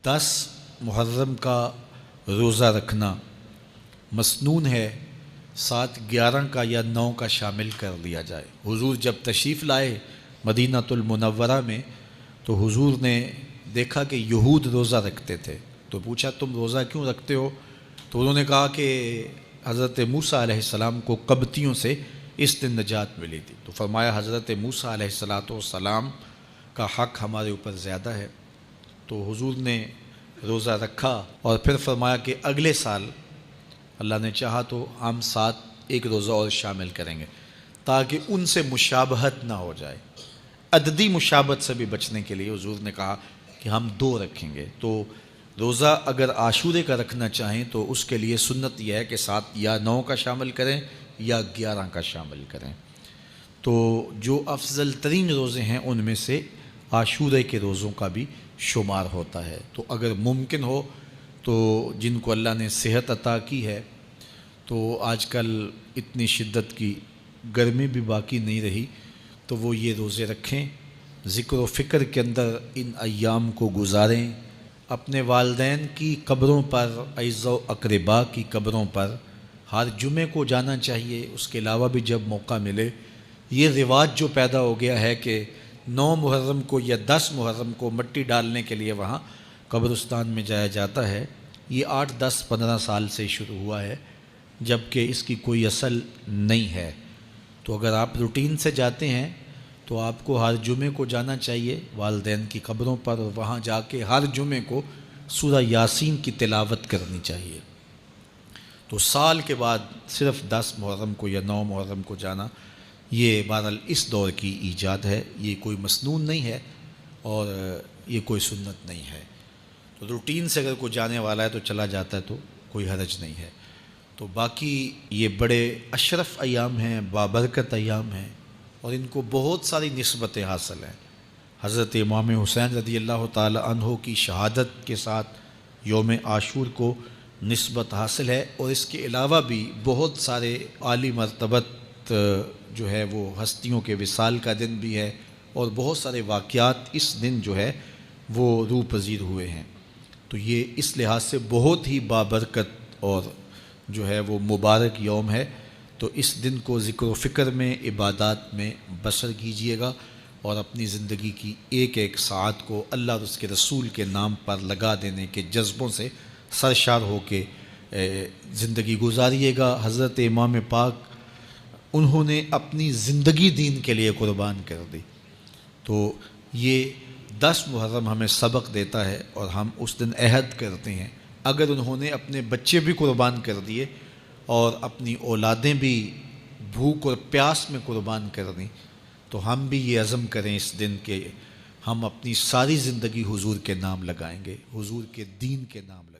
10 محرم کا روزہ رکھنا مسنون ہے، ساتھ 11 کا یا 9 کا شامل کر لیا جائے۔ حضور جب تشریف لائے مدینہ المنورہ میں تو حضور نے دیکھا کہ یہود روزہ رکھتے تھے، تو پوچھا تم روزہ کیوں رکھتے ہو؟ تو انہوں نے کہا کہ حضرت موسیٰ علیہ السلام کو قبطیوں سے اس دن نجات ملی تھی، تو فرمایا حضرت موسیٰ علیہ السلام کا حق ہمارے اوپر زیادہ ہے، تو حضور نے روزہ رکھا اور پھر فرمایا کہ اگلے سال اللہ نے چاہا تو ہم ساتھ ایک روزہ اور شامل کریں گے تاکہ ان سے مشابہت نہ ہو جائے۔ عددی مشابہت سے بھی بچنے کے لیے حضور نے کہا کہ ہم 2 رکھیں گے۔ تو روزہ اگر عاشورے کا رکھنا چاہیں تو اس کے لیے سنت یہ ہے کہ ساتھ یا 9 کا شامل کریں یا 11 کا شامل کریں۔ تو جو افضل ترین روزے ہیں ان میں سے عاشورے کے روزوں کا بھی شمار ہوتا ہے۔ تو اگر ممکن ہو تو جن کو اللہ نے صحت عطا کی ہے، تو آج کل اتنی شدت کی گرمی بھی باقی نہیں رہی، تو وہ یہ روزے رکھیں، ذکر و فکر کے اندر ان ایام کو گزاریں، اپنے والدین کی قبروں پر، اعزاء و اقرباء کی قبروں پر ہر جمعے کو جانا چاہیے۔ اس کے علاوہ بھی جب موقع ملے، یہ رواج جو پیدا ہو گیا ہے کہ 9 محرم کو یا 10 محرم کو مٹی ڈالنے کے لیے وہاں قبرستان میں جایا جاتا ہے، یہ 8 10 15 سال سے شروع ہوا ہے، جبکہ اس کی کوئی اصل نہیں ہے۔ تو اگر آپ روٹین سے جاتے ہیں تو آپ کو ہر جمعے کو جانا چاہیے والدین کی قبروں پر، اور وہاں جا کے ہر جمعے کو سورہ یاسین کی تلاوت کرنی چاہیے۔ تو سال کے بعد صرف 10 محرم کو یا 9 محرم کو جانا، یہ بہرحال اس دور کی ایجاد ہے، یہ کوئی مسنون نہیں ہے اور یہ کوئی سنت نہیں ہے۔ تو روٹین سے اگر کوئی جانے والا ہے تو چلا جاتا ہے تو کوئی حرج نہیں ہے۔ تو باقی یہ بڑے اشرف ایام ہیں، بابرکت ایام ہیں، اور ان کو بہت ساری نسبتیں حاصل ہیں۔ حضرت امام حسین رضی اللہ تعالی عنہ کی شہادت کے ساتھ یوم عاشور کو نسبت حاصل ہے، اور اس کے علاوہ بھی بہت سارے عالی مرتبت جو ہے وہ ہستیوں کے وصال کا دن بھی ہے، اور بہت سارے واقعات اس دن جو ہے وہ روح پذیر ہوئے ہیں۔ تو یہ اس لحاظ سے بہت ہی بابرکت اور جو ہے وہ مبارک یوم ہے۔ تو اس دن کو ذکر و فکر میں، عبادات میں بسر کیجئے گا، اور اپنی زندگی کی ایک ایک ساعت کو اللہ اور اس کے رسول کے نام پر لگا دینے کے جذبوں سے سرشار ہو کے زندگی گزاریے گا۔ حضرت امام پاک انہوں نے اپنی زندگی دین کے لیے قربان کر دی، تو یہ 10 محرم ہمیں سبق دیتا ہے، اور ہم اس دن عہد کرتے ہیں اگر انہوں نے اپنے بچے بھی قربان کر دیے اور اپنی اولادیں بھی بھوک اور پیاس میں قربان کر دیں، تو ہم بھی یہ عزم کریں اس دن کہ ہم اپنی ساری زندگی حضور کے نام لگائیں گے، حضور کے دین کے نام لگائیں گے۔